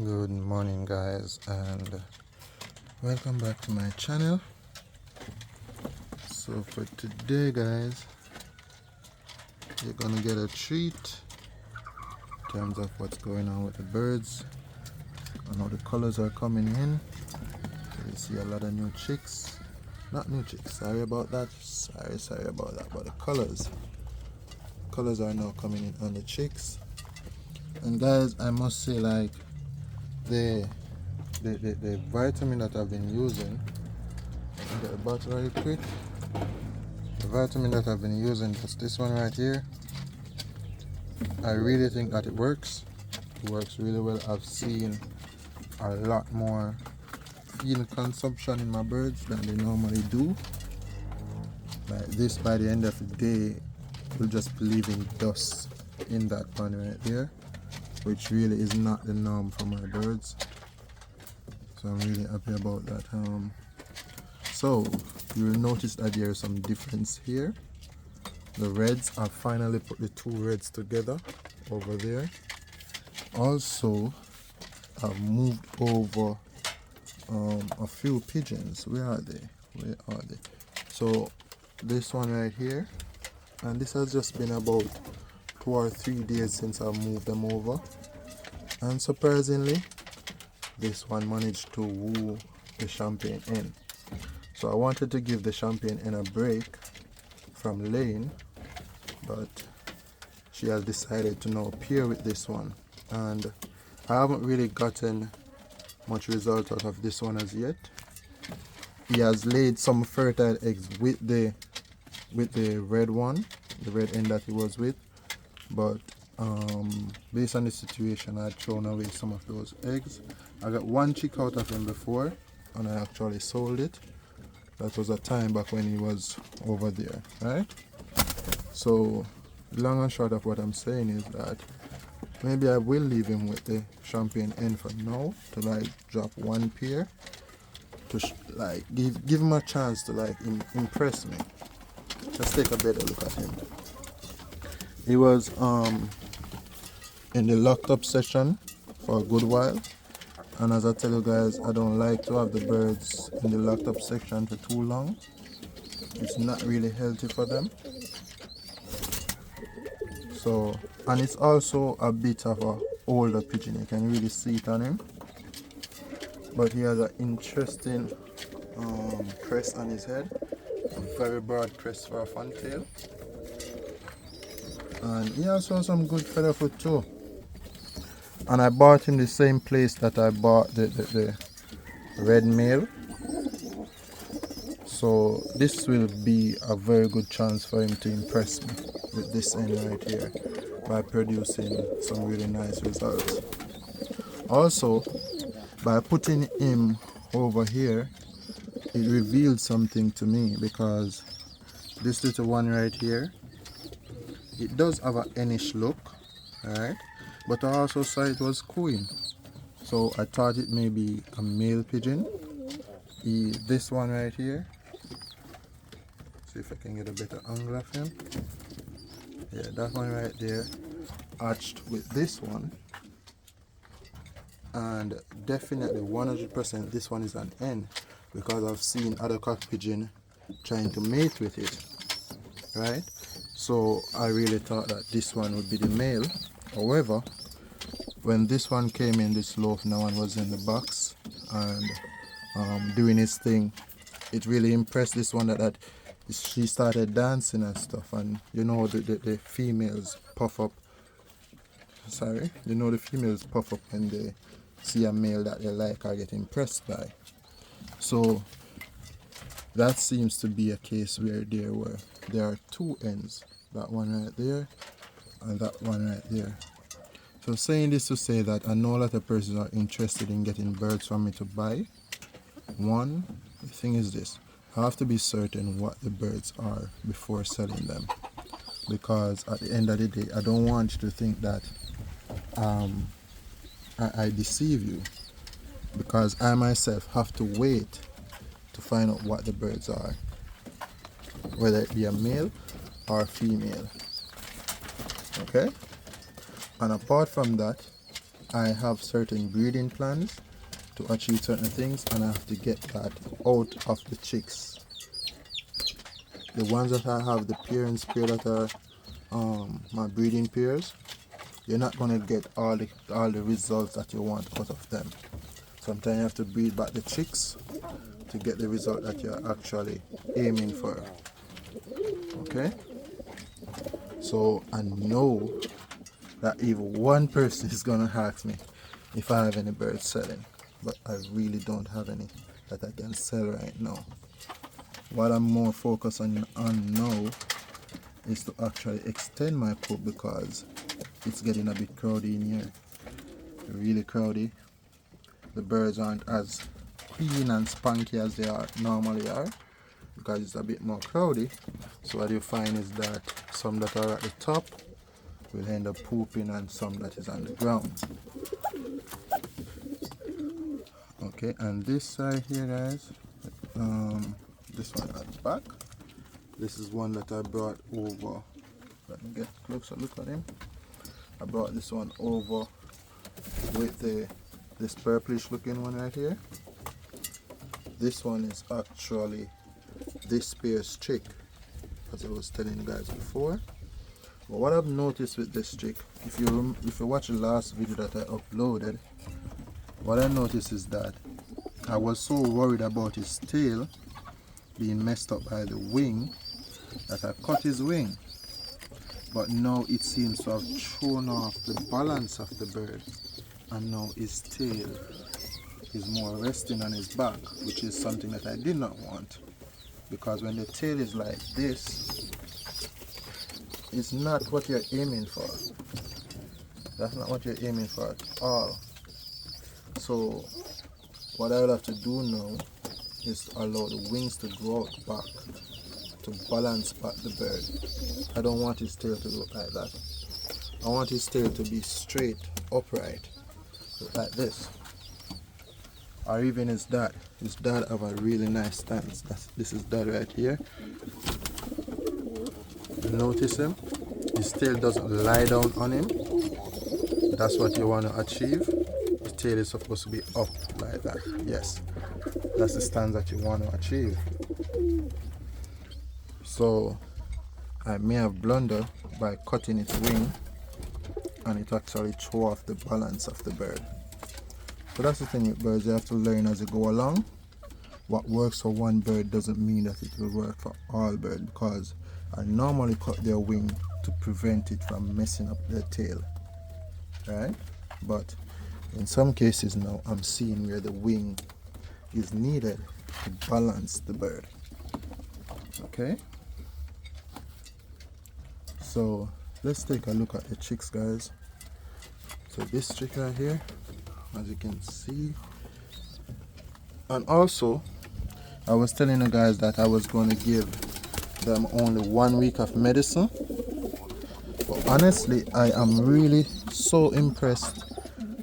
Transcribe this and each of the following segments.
Good morning, guys, and welcome back to my channel. So for today, guys, you're gonna get a treat in terms of what's going on with the birds and how the colors are coming in. So you see a lot of new chicks, not new chicks, sorry about that, but the colors are now coming in on the chicks. And guys, I must say, like, the vitamin that I've been using, I'll get the bottle really quick. The vitamin that I've been using, just this one right here, I really think that it works. It works really well. I've seen a lot more feed consumption in my birds than they normally do. Like this, by the end of the day, will just be leaving dust in that pan right there, which really is not the norm for my birds. So I'm really happy about that. So you will notice that there is some difference here. The reds, I've finally put the two reds together over there. Also, I've moved over a few pigeons. Where are they? So this one right here, and this has just been about 2 or 3 days since I've moved them over, and surprisingly this one managed to woo the champagne hen. So I wanted to give the champagne hen a break from laying, but she has decided to now pair with this one, and I haven't really gotten much result out of this one as yet. He has laid some fertile eggs with the red one, the red hen that he was with, but based on the situation, I had thrown away some of those eggs. I got one chick out of him before, and I actually sold it. That was a time back when he was over there, right? So long and short of what I'm saying is that maybe I will leave him with the champagne hen for now, to like drop one pair, to like give him a chance to like impress me. Let's take a better look at him. He was in the locked up session for a good while, and as I tell you guys, I don't like to have the birds in the locked up section for too long. It's not really healthy for them. So, and it's also a bit of a older pigeon, you can really see it on him, but he has an interesting crest on his head, a very broad crest for a fantail, and he also has some good feather foot too. And I bought him the same place that I bought the red male, so this will be a very good chance for him to impress me with this hen right here by producing some really nice results. Also, by putting him over here, it revealed something to me, because this little one right here, it does have a hennish look, right? But I also saw it was cooing, so I thought it may be a male pigeon. This one right here, see if I can get a better angle of him. Yeah, that one right there hatched with this one, and definitely 100% this one is an hen, because I've seen other cock pigeon trying to mate with it, right? So I really thought that this one would be the male. However, when this one came in, this loaf now, and was in the box and doing his thing, it really impressed this one that she started dancing and stuff. And you know, the females puff up. Sorry, you know, the females puff up when they see a male that they like or get impressed by. So that seems to be a case where there are two hens, that one right there and that one right there. So saying this to say that I know a lot of persons are interested in getting birds from me to buy. One, the thing is this: I have to be certain what the birds are before selling them, because at the end of the day, I don't want you to think that I deceive you, because I myself have to wait to find out what the birds are, whether it be a male or a female. Okay? And apart from that, I have certain breeding plans to achieve certain things, and I have to get that out of the chicks. The ones that I have, the parents pair that are my breeding pairs, you're not going to get all the results that you want out of them. Sometimes you have to breed back the chicks to get the result that you're actually aiming for. Okay? So I know that even one person is going to ask me if I have any birds selling, but I really don't have any that I can sell right now. What I'm more focused on now is to actually extend my coop, because it's getting a bit crowded in here. Really crowded. The birds aren't as clean and spunky as they normally are, because it's a bit more crowded. So what you find is that some that are at the top will end up pooping, and some that is on the ground. Okay, and this side here, guys, this one at the back, this is one that I brought over. Let me get a closer look at him. I brought this one over with this purplish looking one right here. This one is actually this pair's chick, as I was telling you guys before. But what I've noticed with this chick, if you watch the last video that I uploaded, what I noticed is that I was so worried about his tail being messed up by the wing that I cut his wing. But now it seems to have thrown off the balance of the bird, and now his tail is more resting on his back, which is something that I did not want, because when the tail is like this, it's not what you're aiming for. That's not what you're aiming for at all. So what I will have to do now is to allow the wings to grow out back to balance back the bird. I don't want his tail to look like that. I want his tail to be straight, upright, like this. Or even his dad. His dad have a really nice stance. This is dad right here. Notice him. His tail doesn't lie down on him. That's what you want to achieve. The tail is supposed to be up like that. Yes, that's the stance that you want to achieve. So I may have blundered by cutting its wing, and it actually threw off the balance of the bird. So that's the thing with birds, you have to learn as you go along. What works for one bird doesn't mean that it will work for all birds, because I normally cut their wing to prevent it from messing up their tail, right? But in some cases now I'm seeing where the wing is needed to balance the bird. Okay, so let's take a look at the chicks, guys. So this chick right here, as you can see, and also I was telling you guys that I was going to give them only 1 week of medicine. But honestly, I am really so impressed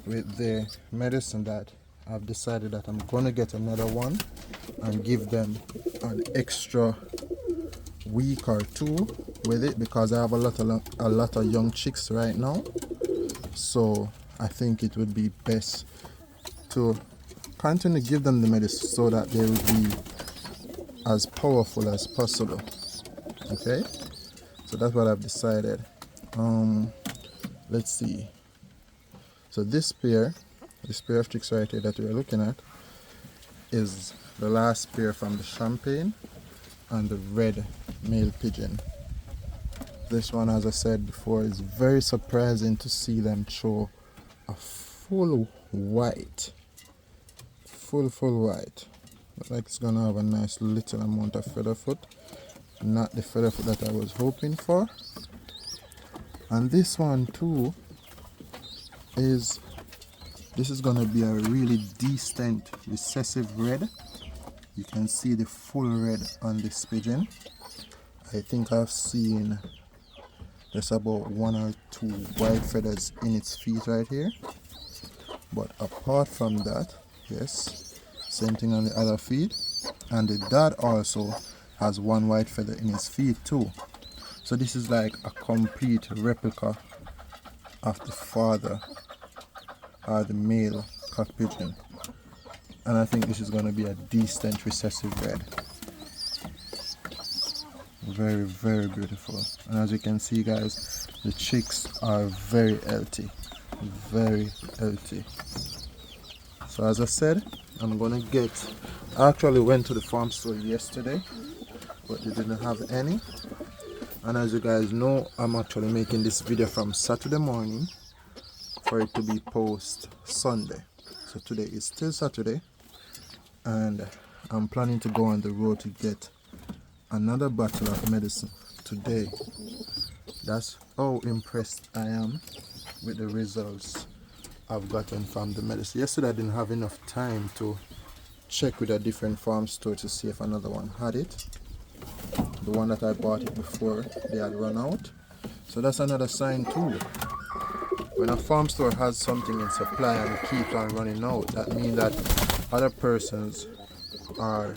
with the medicine that I've decided that I'm going to get another one and give them an extra week or two with it, because I have a lot of young chicks right now. So I think it would be best to continue to give them the medicine so that they will be as powerful as possible. Okay, so that's what I've decided. Let's see. So this pair of chicks right here that we're looking at is the last pair from the champagne and the red male pigeon. This one, as I said before, is very surprising to see them throw a full white. Looks like it's gonna have a nice little amount of feather foot. Not the feather foot that I was hoping for. And this one too is gonna be a really decent recessive red. You can see the full red on this pigeon. I think I've seen there's about 1 or 2 white feathers in its feet right here. But apart from that, yes, same thing on the other feet. And the dad also has 1 white feather in his feet too. So this is like a complete replica of the father are the male cock pigeon, and I think this is going to be a decent recessive bred. Very, very beautiful. And as you can see, guys, the chicks are very healthy, very healthy. So as I said, I'm gonna get, I actually went to the farm store yesterday, but they didn't have any. And as you guys know, I'm actually making this video from Saturday morning for it to be post Sunday. So today is still Saturday, and I'm planning to go on the road to get another bottle of medicine today. That's how impressed I am with the results I've gotten from the medicine. Yesterday I didn't have enough time to check with a different farm store to see if another one had it. The one that I bought it before, they had run out. So that's another sign too. When a farm store has something in supply and it keeps on running out, that means that other persons are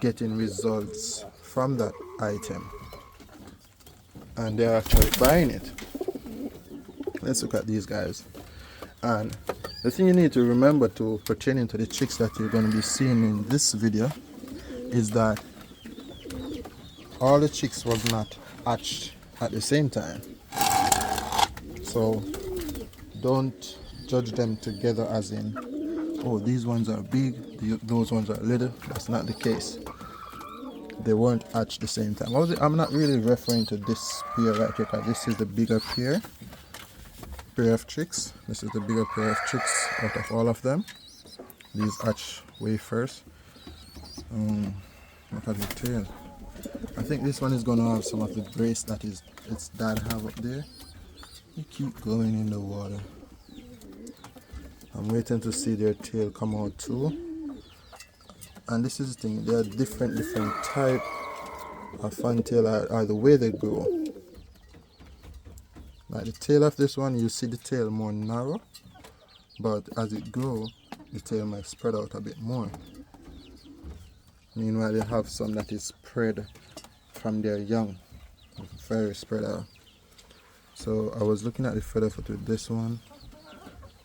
getting results from that item and they're actually buying it. Let's look at these guys. And the thing you need to remember to pertaining to the chicks that you're going to be seeing in this video is that all the chicks was not hatched at the same time. So don't judge them together as in, oh, these ones are big, those ones are little. That's not the case. They weren't hatched the same time. I'm not really referring to this pair right here, because this is the bigger pair of chicks. This is the bigger pair of chicks out of all of them. These hatch way first. Look at the tail. I think this one is going to have some of the brace that its dad have up there. You keep going in the water. I'm waiting to see their tail come out too. And this is the thing, there are different type of fantail are the way they grow. Like the tail of this one, you see the tail more narrow, but as it grows, the tail might spread out a bit more. Meanwhile, they have some that is spread from their young, very spread out. So I was looking at the feather foot with this one,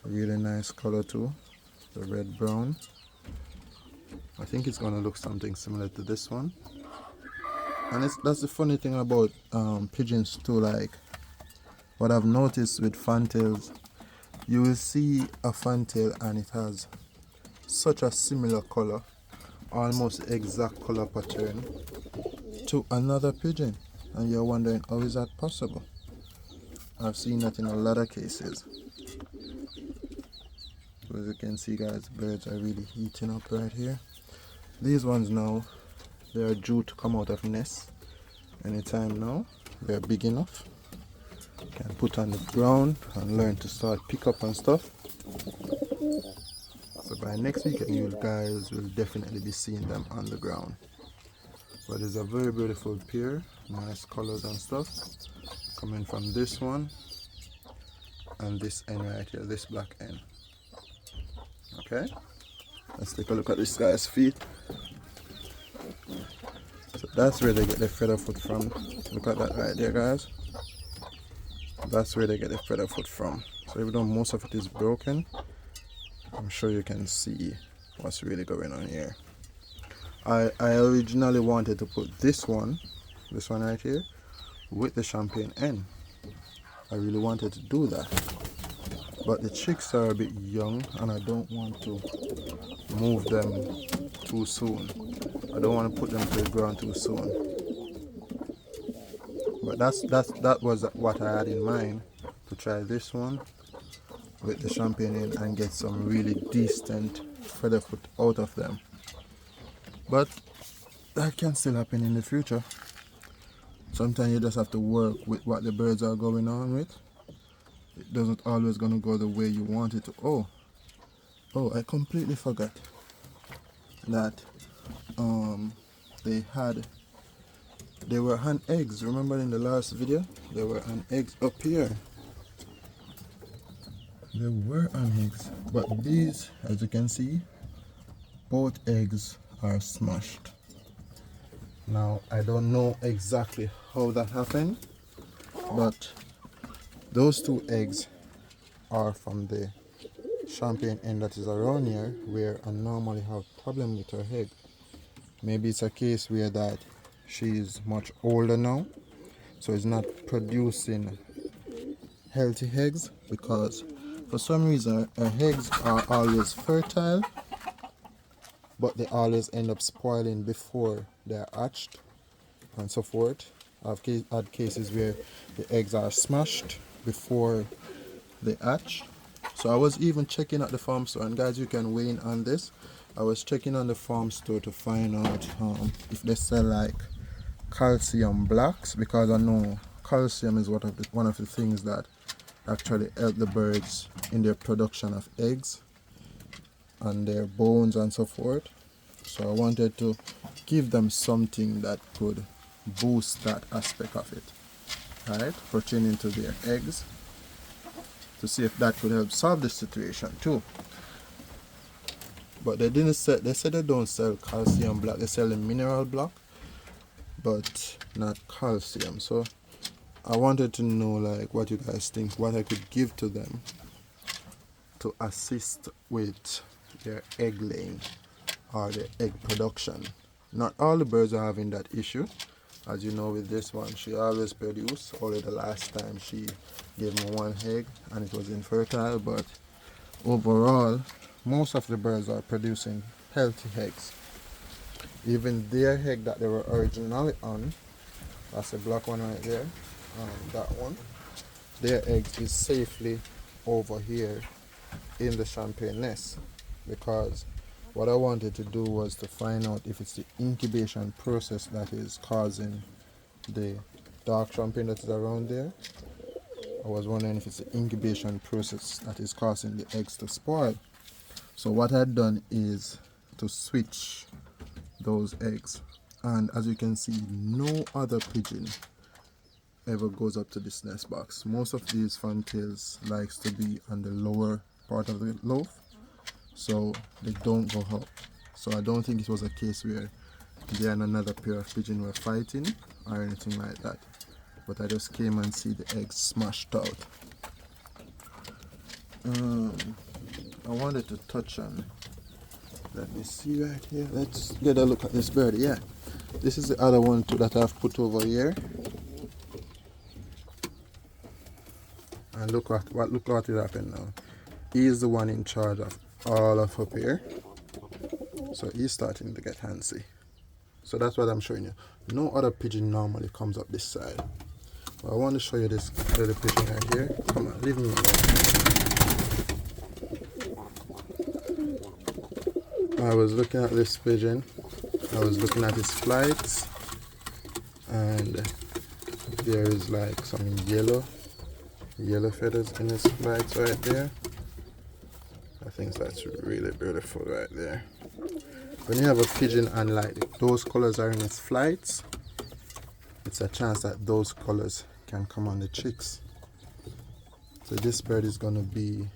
really nice color too, the red brown. I think it's going to look something similar to this one. And that's the funny thing about pigeons too. Like what I've noticed with fantails, you will see a fantail and it has such a similar color, almost exact color pattern to another pigeon, and you're wondering, how is that possible? I've seen that in a lot of cases. So as you can see, guys, birds are really heating up right here. These ones now, they are due to come out of nests anytime now. They're big enough. You can put on the ground and learn to start pick up and stuff. So by next week, you guys will definitely be seeing them on the ground. But it's a very beautiful pair, nice colors and stuff. Coming from this one and this end right here, this black end. Okay, let's take a look at this guy's feet. So that's where they get their feather foot from. Look at that right there, guys. That's where they get their feather foot from. So even though most of it is broken, I'm sure you can see what's really going on here. I originally wanted to put this one right here, with the champagne end. I really wanted to do that. But the chicks are a bit young and I don't want to move them too soon. I don't want to put them to the ground too soon. But that was what I had in mind, to try this one with the champagne in and get some really decent feather foot out of them. But that can still happen in the future. Sometimes you just have to work with what the birds are going on with. It doesn't always gonna go the way you want it to. Oh, I completely forgot that they were hand eggs. Remember in the last video, there were hand eggs up here. There were hand eggs, but these, as you can see, both eggs are smashed. Now I don't know exactly how that happened, but those two eggs are from the champagne hen that is around here where I normally have problem with her egg. Maybe it's a case where that she is much older now, so it's not producing healthy eggs, because for some reason her eggs are always fertile, but they always end up spoiling before they're hatched and so forth. I've had cases where the eggs are smashed before they hatch. So I was even checking at the farm store, and guys, you can weigh in on this. I was checking on the farm store to find out if they sell like calcium blocks, because I know calcium is one of the things that actually help the birds in their production of eggs and their bones and so forth. So I wanted to give them something that could boost that aspect of it, right, pertaining to their eggs, to see if that could help solve the situation too. But they didn't say, they said they don't sell calcium block, they sell a mineral block but not calcium. So I wanted to know like what you guys think, what I could give to them to assist with their egg laying or their egg production. Not all the birds are having that issue. As you know, with this one, she always produced. Only the last time she gave me one egg and it was infertile, but overall most of the birds are producing healthy eggs. Even their egg that they were originally on, that's a black one right there, that one, their eggs is safely over here in the champagne nest, because what I wanted to do was to find out if it's the incubation process that is causing the dark champagne that is around there. I was wondering if it's the incubation process that is causing the eggs to spoil. So what I'd done is to switch those eggs, and as you can see, no other pigeon ever goes up to this nest box. Most of these fantails likes to be on the lower part of the loaf, so they don't go up. So I don't think it was a case where they and another pair of pigeon were fighting or anything like that, but I just came and see the eggs smashed out. I wanted to touch on, let me see right here, let's get a look at this bird. Yeah, this is the other one too that I've put over here, and look what it happened now. He is the one in charge of all of up here, so he's starting to get handsy. So that's what I'm showing you. No other pigeon normally comes up this side, but I want to show you this little pigeon right here. Come on, leave me alone. I was looking at this pigeon, I was looking at his flights, and there is like some yellow feathers in his flights right there. I think that's really beautiful right there. When you have a pigeon and like those colors are in its flights, it's a chance that those colors can come on the chicks. So this bird is going to be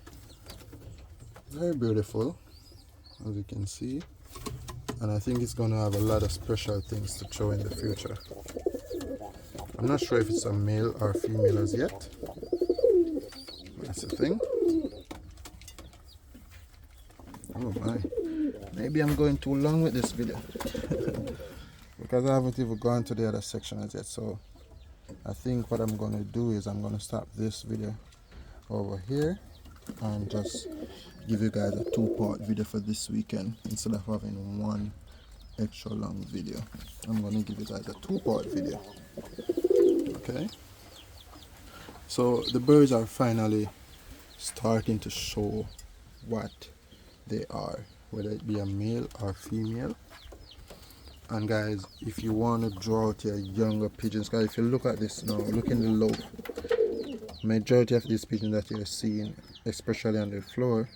very beautiful, as you can see, and I think it's going to have a lot of special things to show in the future. I'm not sure if it's a male or female as yet. That's the thing. Oh my, maybe I'm going too long with this video because I haven't even gone to the other section as yet. So I think what I'm going to do is I'm going to stop this video over here and just give you guys a two-part video for this weekend instead of having one extra long video. I'm going to give you guys a two-part video. Okay, so the birds are finally starting to show what they are, whether it be a male or female. And guys, if you want to draw out your younger pigeons, guys, if you look at this now, look in the loaf, majority of these pigeons that you're seeing, especially on the floor,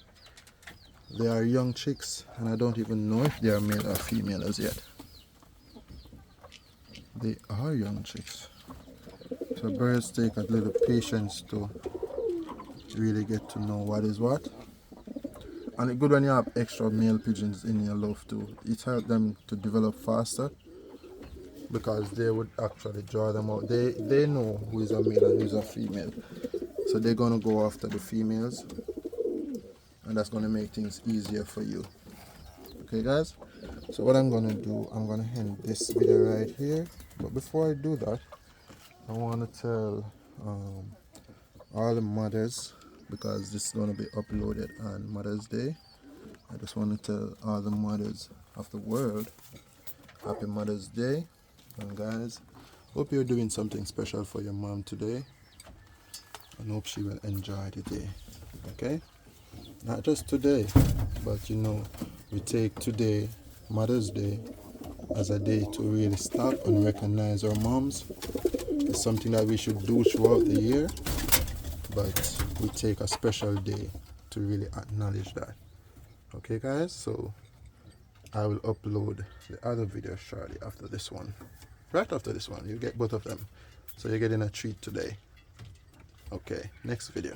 they are young chicks, and I don't even know if they are male or female as yet. They are young chicks. So birds take a little patience to really get to know what is what. And it's good when you have extra male pigeons in your loft too. It helps them to develop faster, because they would actually draw them out. They know who is a male and who is a female, so they're gonna go after the females. and that's going to make things easier for you. Okay guys, so what I'm going to do, I'm going to end this video right here. But before I do that, I want to tell all the mothers, because this is going to be uploaded on Mother's Day. I just want to tell all the mothers of the world, happy Mother's Day. And guys, hope you're doing something special for your mom today, and hope she will enjoy the day. Okay, not just today, but you know, we take today, Mother's Day, as a day to really stop and recognize our moms. It's something that we should do throughout the year, but we take a special day to really acknowledge that. Okay guys, so I will upload the other video shortly after this one. Right after this one, you get both of them. So you're getting a treat today. Okay, next video.